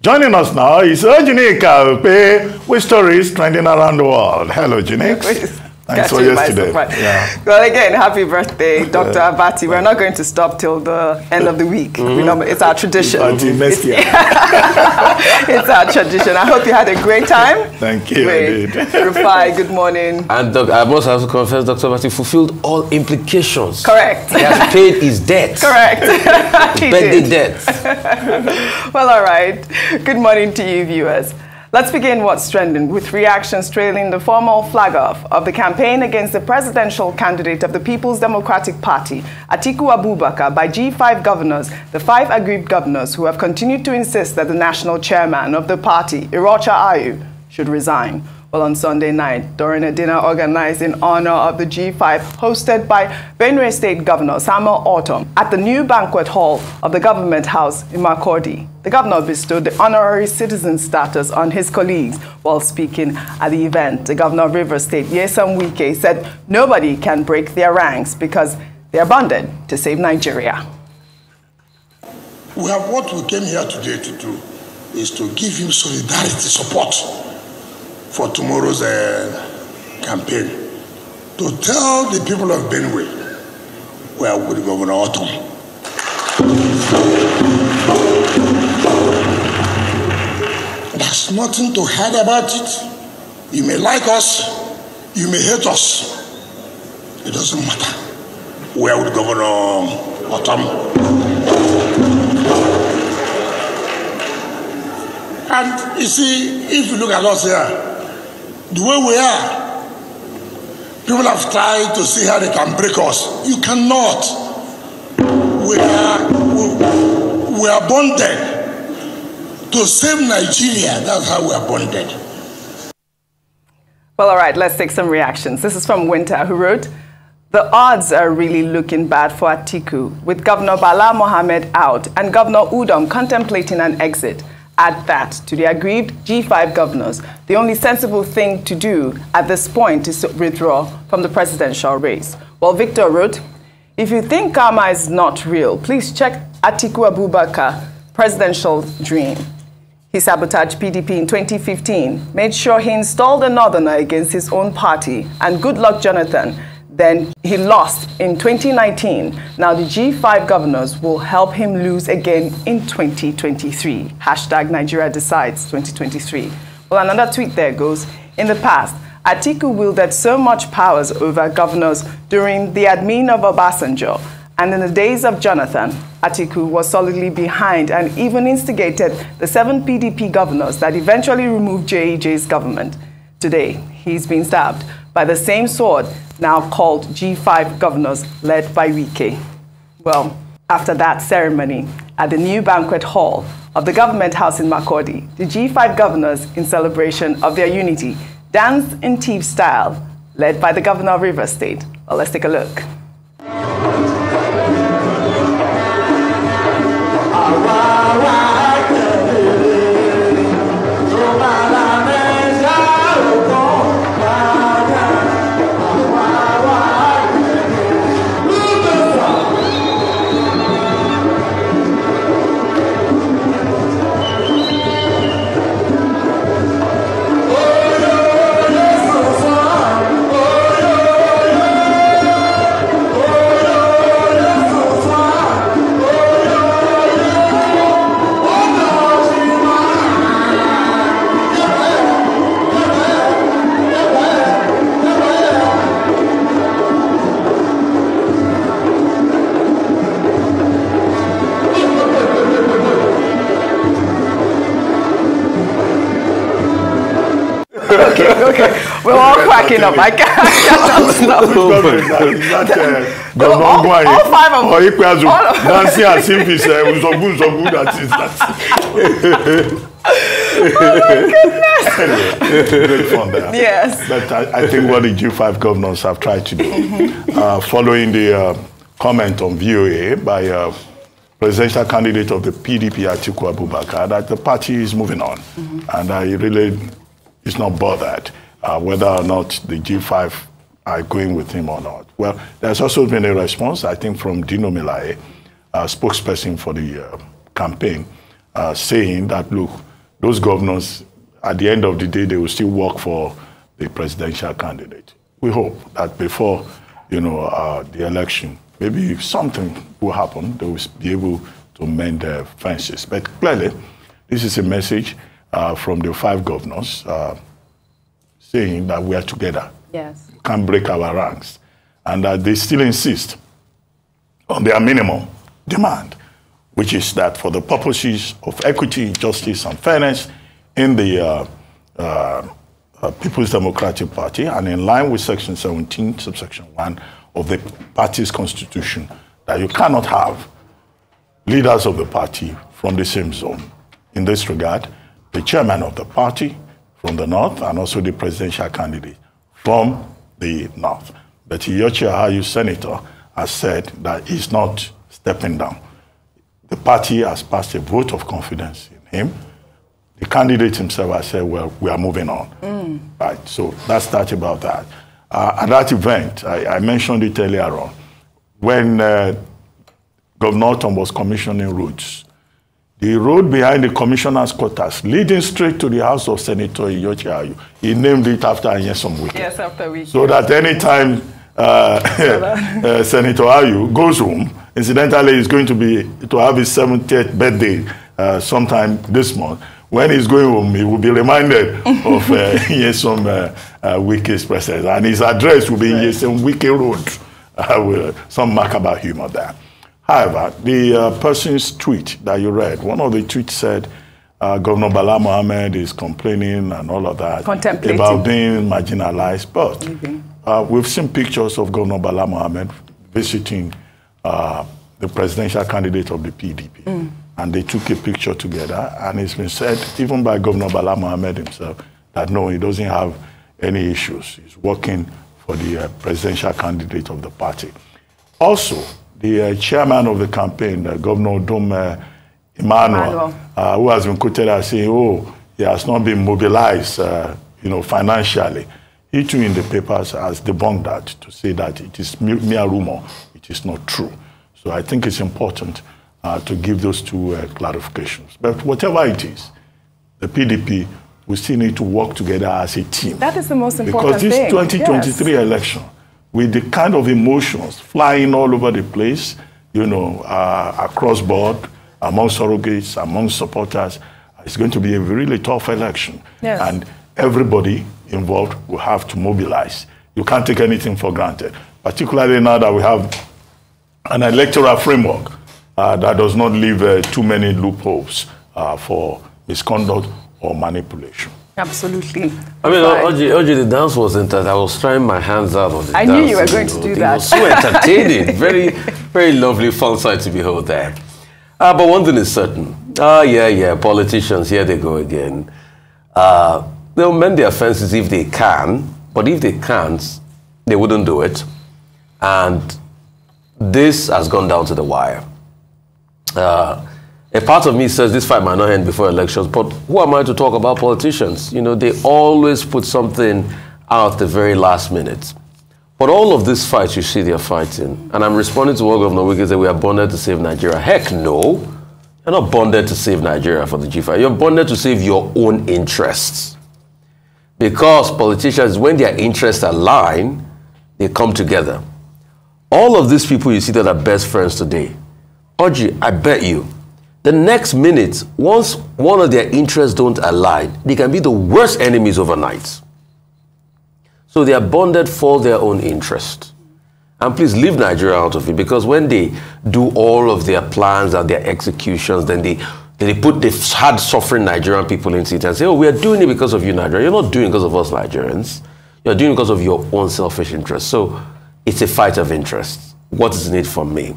Joining us now is Ojy Okpe with stories trending around the world. Hello, Ojy. Thanks for yesterday. Yeah. Well, again, happy birthday, Dr. Abati. We're not going to stop till the end of the week. It's our tradition. It's our tradition. I hope you had a great time. Thank you. Rufai, good morning. And I must have to confess, Dr. Abati fulfilled all implications. Correct. He has paid his debts. Correct. Birthday debts. Well, all right. Good morning to you, viewers. Let's begin what's trending with reactions trailing the formal flag-off of the campaign against the presidential candidate of the People's Democratic Party, Atiku Abubakar, by G5 governors, the 5 aggrieved governors who have continued to insist that the national chairman of the party, Irocha Ayu, should resign. Well, on Sunday night, during a dinner organized in honor of the G5, hosted by Benue State Governor Samuel Ortom at the new banquet hall of the Government House in Makurdi, the governor bestowed the honorary citizen status on his colleagues. While speaking at the event, the governor of Rivers State, Wike, said nobody can break their ranks because they are bonded to save Nigeria. What we came here today to do is to give him solidarity, support for tomorrow's campaign, to tell the people of Benue we are with Governor Ortom. There's nothing to hide about it. You may like us, you may hate us. It doesn't matter. We are with Governor Ortom. And you see, if you look at us here, the way we are, people have tried to see how they can break us. You cannot. We are bonded to save Nigeria. That's how we are bonded. Well, all right, let's take some reactions. This is from Winter, who wrote, "The odds are really looking bad for Atiku, with Governor Bala Mohammed out and Governor Udom contemplating an exit. Add that to the aggrieved G5 governors. The only sensible thing to do at this point is to withdraw from the presidential race." Well, Victor wrote, "If you think karma is not real, please check Atiku Abubakar presidential dream. He sabotaged PDP in 2015, made sure he installed a northerner against his own party, and good luck, Jonathan. Then he lost in 2019. Now the G5 governors will help him lose again in 2023. Hashtag Nigeria Decides 2023. Well, another tweet there goes, "In the past, Atiku wielded so much powers over governors during the admin of Obasanjo. And in the days of Jonathan, Atiku was solidly behind and even instigated the 7 PDP governors that eventually removed JEJ's government. Today, he's been stabbed by the same sword now called G5 governors led by Wike." Well, after that ceremony at the new banquet hall of the Government House in Makurdi, the G5 governors, in celebration of their unity, danced in thief style, led by the governor of Rivers State. Well, let's take a look. Okay. We're all cracking up. I can't stop. All 5 of them. Dancing as if it's so good at it. Oh my goodness. Great fun there. Yes. But I think what the G5 governors have tried to do, following the comment on VOA by presidential candidate of the PDP, Atiku Abubakar, that the party is moving on. And he really is not bothered whether or not the G5 are going with him or not. Well, there's also been a response, I think, from Dino Melaye, spokesperson for the campaign, saying that, look, those governors, at the end of the day, they will still work for the presidential candidate. We hope that before, the election, maybe if something will happen, they will be able to mend their fences. But clearly, this is a message from the 5 governors saying that we are together. Yes. We can't break our ranks. And that they still insist on their minimum demand, which is that for the purposes of equity, justice, and fairness in the People's Democratic Party, and in line with Section 17, subsection 1 of the party's constitution, that you cannot have leaders of the party from the same zone. In this regard, the chairman of the party from the north and also the presidential candidate from the north. But Ojy Okpe, senator, has said that he's not stepping down. The party has passed a vote of confidence in him. The candidate himself has said, well, we are moving on. Right, so that's that about that. At that event, I mentioned it earlier on, when Governor Otom was commissioning roads, the road behind the commissioner's quarters, leading straight to the house of Senator Ojy Okpe, he named it after Wike. Yes, after Wike. So that anytime Senator Ayu goes home, incidentally, he's going to have his 70th birthday sometime this month. When he's going home, he will be reminded of Wike's presence. And his address will be Wike Road, with some macabre humor there. However, the person's tweet that you read, one of the tweets said, Governor Bala Mohammed is complaining and all of that about being marginalized. But we've seen pictures of Governor Bala Mohammed visiting the presidential candidate of the PDP. And they took a picture together, and it's been said, even by Governor Bala Mohammed himself, that no, he doesn't have any issues. He's working for the presidential candidate of the party. Also, the chairman of the campaign, Governor Udom Emmanuel, who has been quoted as saying, oh, he has not been mobilized, financially. He too in the papers has debunked that to say that it is mere rumor. It is not true. So I think it's important to give those two clarifications. But whatever it is, the PDP will still need to work together as a team. That is the most important thing. Because this 2023 election, with the kind of emotions flying all over the place, across board, among surrogates, among supporters, it's going to be a really tough election. Yes. And everybody involved will have to mobilize. You can't take anything for granted, particularly now that we have an electoral framework that does not leave too many loopholes for misconduct or manipulation. Absolutely. I mean, Ojy, the dance was interesting. I was trying my hands out on the dance. I knew you were going to do that. It was so entertaining. Very, very lovely, fun sight to behold there. But one thing is certain. Yeah, politicians, here they go again. They'll mend their fences if they can, but if they can't, they wouldn't do it. And this has gone down to the wire. A part of me says this fight might not end before elections, but who am I to talk about politicians? They always put something out at the very last minute. But all of these fights you see they're fighting, and I'm responding to what Governor Wike said, we are bonded to save Nigeria. Heck no. You're not bonded to save Nigeria for the G5. You're bonded to save your own interests. Because politicians, when their interests align, they come together. All of these people you see that are best friends today, Ojy, I bet you, the next minute, once one of their interests don't align, they can be the worst enemies overnight. So they are bonded for their own interest. And please leave Nigeria out of it, because when they do all of their plans and their executions, then they put the hard suffering Nigerian people into it and say, oh, we are doing it because of you, Nigeria. You're not doing it because of us Nigerians. You're doing it because of your own selfish interests. So it's a fight of interests. What is in it for me?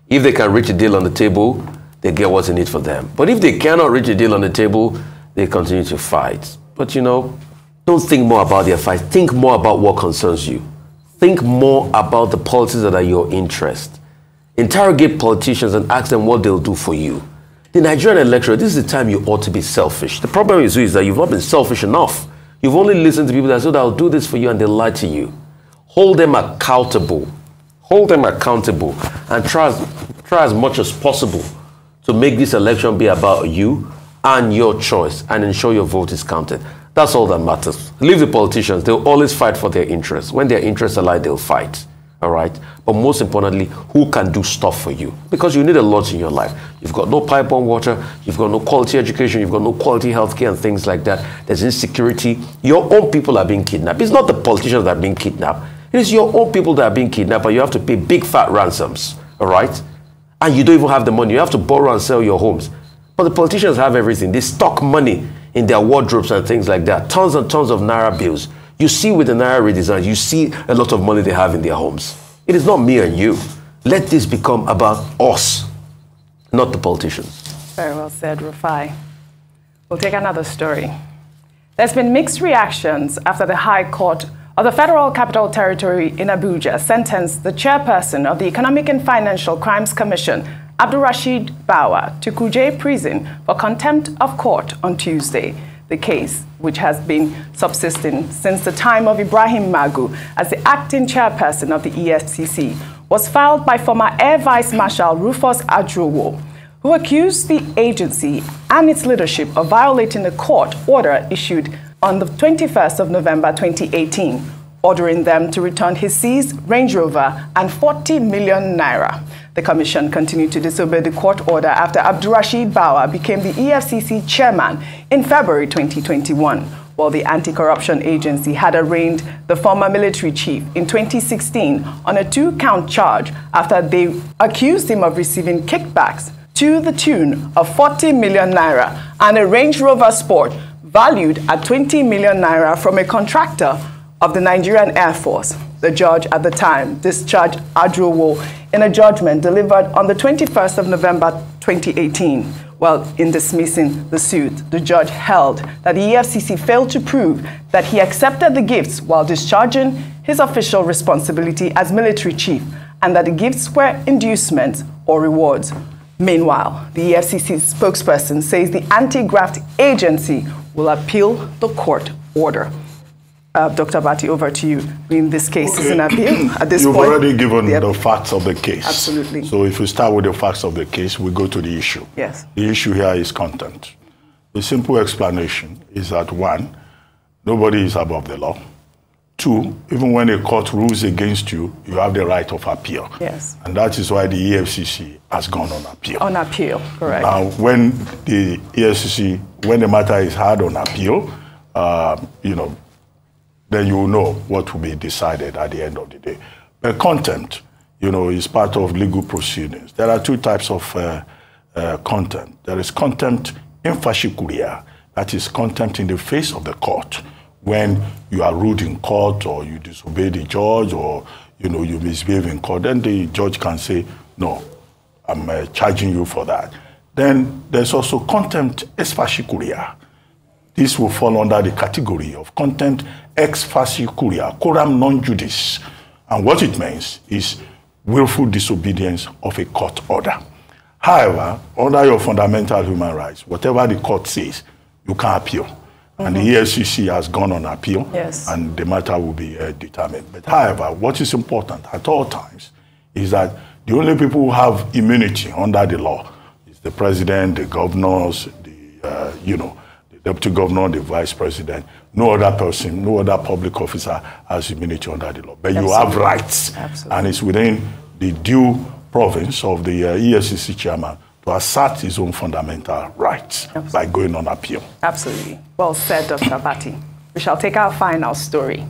If they can reach a deal on the table, they get what's in it for them. But if they cannot reach a deal on the table, they continue to fight. But don't think more about their fight. Think more about what concerns you. Think more about the policies that are your interest. Interrogate politicians and ask them what they'll do for you. The Nigerian electorate, this is the time you ought to be selfish. The problem is that you've not been selfish enough. You've only listened to people that said, I'll do this for you, and they lie to you. Hold them accountable. Hold them accountable and try as much as possible to make this election be about you and your choice and ensure your vote is counted. That's all that matters. Leave the politicians. They'll always fight for their interests. When their interests align, they'll fight. All right? But most importantly, who can do stuff for you? Because you need a lot in your life. You've got no pipe-borne water. You've got no quality education. You've got no quality healthcare and things like that. There's insecurity. Your own people are being kidnapped. It's not the politicians that are being kidnapped. It is your own people that are being kidnapped, and you have to pay big fat ransoms. All right? And you don't even have the money. You have to borrow and sell your homes. But the politicians have everything. They stock money in their wardrobes and things like that. Tons and tons of Naira bills. You see with the Naira redesign, you see a lot of money they have in their homes. It is not me and you. Let this become about us, not the politicians. Very well said, Rufai. We'll take another story. There's been mixed reactions after the High Court of the Federal Capital Territory in Abuja sentenced the chairperson of the Economic and Financial Crimes Commission, Abdulrasheed Bawa, to Kuje prison for contempt of court on Tuesday. The case, which has been subsisting since the time of Ibrahim Magu as the acting chairperson of the EFCC, was filed by former Air Vice Marshal Rufus Adjowo, who accused the agency and its leadership of violating a court order issued on the 21st of November 2018, ordering them to return his seized Range Rover and 40 million naira. The commission continued to disobey the court order after Abdulrasheed Bawa became the EFCC chairman in February 2021, while the anti-corruption agency had arraigned the former military chief in 2016 on a 2-count charge after they accused him of receiving kickbacks to the tune of 40 million naira and a Range Rover Sport valued at 20 million naira from a contractor of the Nigerian Air Force. The judge at the time discharged Adjowo in a judgment delivered on the 21st of November 2018. While in dismissing the suit, the judge held that the EFCC failed to prove that he accepted the gifts while discharging his official responsibility as military chief, and that the gifts were inducements or rewards. Meanwhile, the EFCC spokesperson says the anti-graft agency will appeal the court order. Dr. Bati, over to you. In this case, is an appeal at this point. You've already given the facts of the case. Absolutely. So if we start with the facts of the case, we go to the issue. Yes. The issue here is content. The simple explanation is that 1, nobody is above the law. 2, even when a court rules against you, you have the right of appeal. Yes. And that is why the EFCC has gone on appeal. On appeal, correct. Now, when the EFCC, when the matter is heard on appeal, then you will know what will be decided at the end of the day. But contempt, is part of legal proceedings. There are 2 types of contempt. There is contempt in fascikuria, that is contempt in the face of the court, when you are rude in court or you disobey the judge or, you misbehave in court. Then the judge can say, no, I'm charging you for that. Then there's also contempt ex fascikuria. This will fall under the category of contempt ex fascikuria, coram non judice. And what it means is willful disobedience of a court order. However, under your fundamental human rights, whatever the court says, you can appeal. And the EFCC has gone on appeal, yes, and the matter will be determined. But however, what is important at all times is that the only people who have immunity under the law is the president, the governors, the deputy governor, the vice president. No other person, no other public officer has immunity under the law. But you have rights. Absolutely. And it's within the due province of the EFCC chairman to assert his own fundamental rights by going on appeal. Absolutely. Well said, Dr. Bati. We shall take our final story.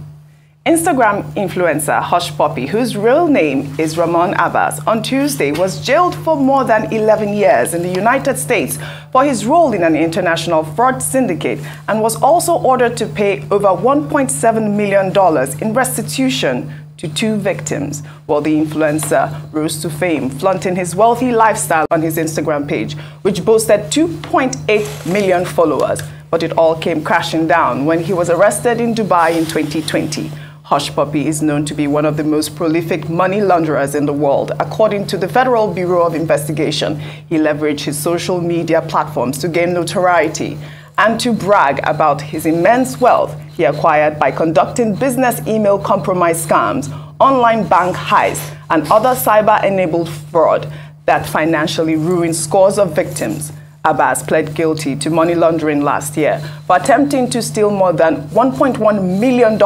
Instagram influencer Hush Puppy, whose real name is Ramon Abbas, on Tuesday was jailed for more than 11 years in the United States for his role in an international fraud syndicate, and was also ordered to pay over $1.7 million in restitution to 2 victims. While the influencer rose to fame, flaunting his wealthy lifestyle on his Instagram page, which boasted 2.8 million followers. But it all came crashing down when he was arrested in Dubai in 2020. Hush Puppy is known to be one of the most prolific money launderers in the world. According to the Federal Bureau of Investigation, he leveraged his social media platforms to gain notoriety and to brag about his immense wealth he acquired by conducting business email compromise scams, online bank heists, and other cyber-enabled fraud that financially ruined scores of victims. Abbas pled guilty to money laundering last year for attempting to steal more than $1.1 million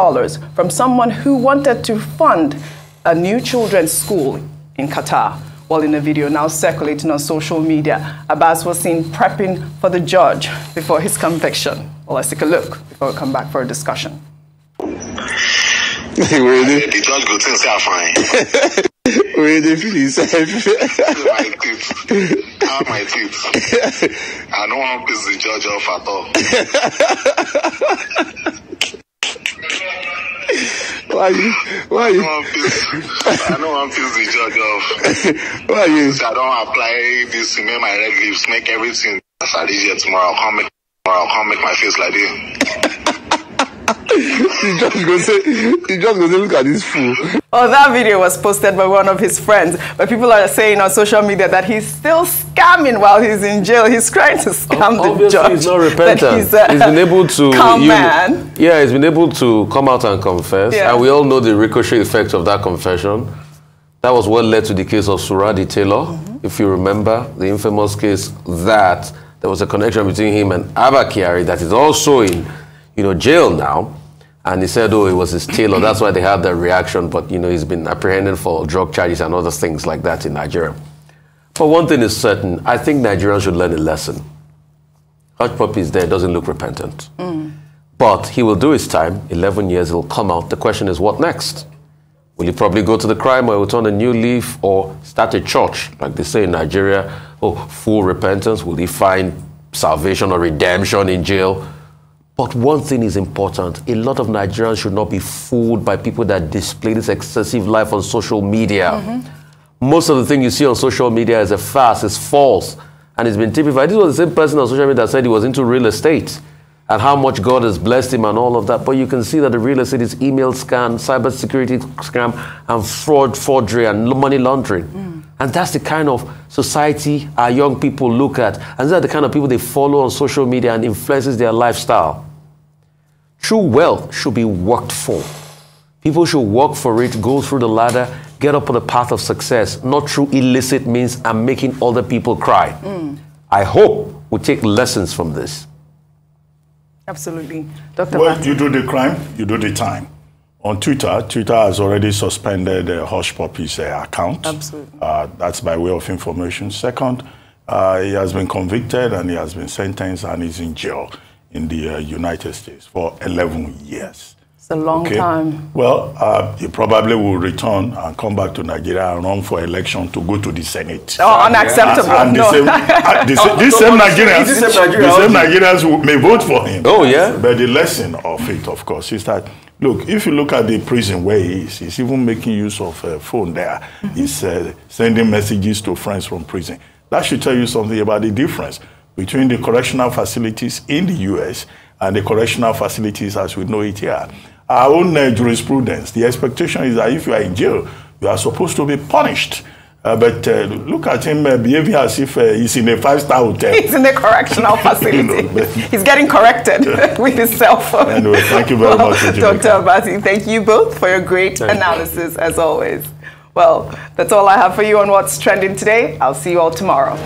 from someone who wanted to fund a new children's school in Qatar. Well, in a video now circulating on social media, Abbas was seen prepping for the judge before his conviction. Well, let's take a look before we come back for a discussion. The judge go think say I'm fine. Where they feel himself. My teeth. How my teeth. I don't want to piss the judge off at all. Why you? I don't want to piss the judge off. Why you? I don't apply this to make my red lips, make everything as I did here tomorrow. I'll come make my face like this. He just go say, look at this fool. Well, that video was posted by one of his friends, but people are saying on social media that he's still scamming while he's in jail. He's trying to scam the judge. He's not repentant. He's been able to calm man. Yeah, he's been able to come out and confess, and we all know the ricochet effect of that confession. That was what led to the case of Suradi Taylor, if you remember, the infamous case that there was a connection between him and Abba Kyari that is also in, jail now. And he said, oh, it was his tailor. That's why they had that reaction. But, he's been apprehended for drug charges and other things like that in Nigeria. But one thing is certain. I think Nigerians should learn a lesson. Hush Puppy is there, doesn't look repentant. But he will do his time. 11 years, he'll come out. The question is, what next? Will he probably go to the crime, or he'll turn a new leaf, or start a church, like they say in Nigeria? Oh, full repentance. Will he find salvation or redemption in jail? But one thing is important. A lot of Nigerians should not be fooled by people that display this excessive life on social media. Most of the thing you see on social media is a farce, it's false, and it's been typified. This was the same person on social media that said he was into real estate and how much God has blessed him and all of that. But you can see that the real estate is email scam, cybersecurity scam, and forgery, and money laundering. And that's the kind of society our young people look at. And these are the kind of people they follow on social media and influences their lifestyle. True wealth should be worked for. People should work for it, go through the ladder, get up on the path of success, not through illicit means and making other people cry. I hope we take lessons from this. Absolutely. Dr. Well, Martin. you do the crime, you do the time. On Twitter has already suspended Hush Puppy's account. Absolutely. That's by way of information. Second, he has been convicted and he has been sentenced and is in jail in the United States for 11 years. It's a long time. Well, he probably will return and come back to Nigeria and run for election to go to the Senate. Oh, unacceptable. And these same Nigerians may vote for him. Oh, yeah? But the lesson of it, of course, is that, look, if you look at the prison where he is, he's even making use of a phone there. He's sending messages to friends from prison. That should tell you something about the difference between the correctional facilities in the U.S. and the correctional facilities as we know it here. Our own jurisprudence, the expectation is that if you are in jail, you are supposed to be punished. But look at him behaving as if he's in a 5-star hotel. He's in a correctional facility. He's getting corrected with his cell phone. Anyway, thank you very much. Dr. Abasi, thank you both for your great analysis, as always. Well, that's all I have for you on What's Trending today. I'll see you all tomorrow.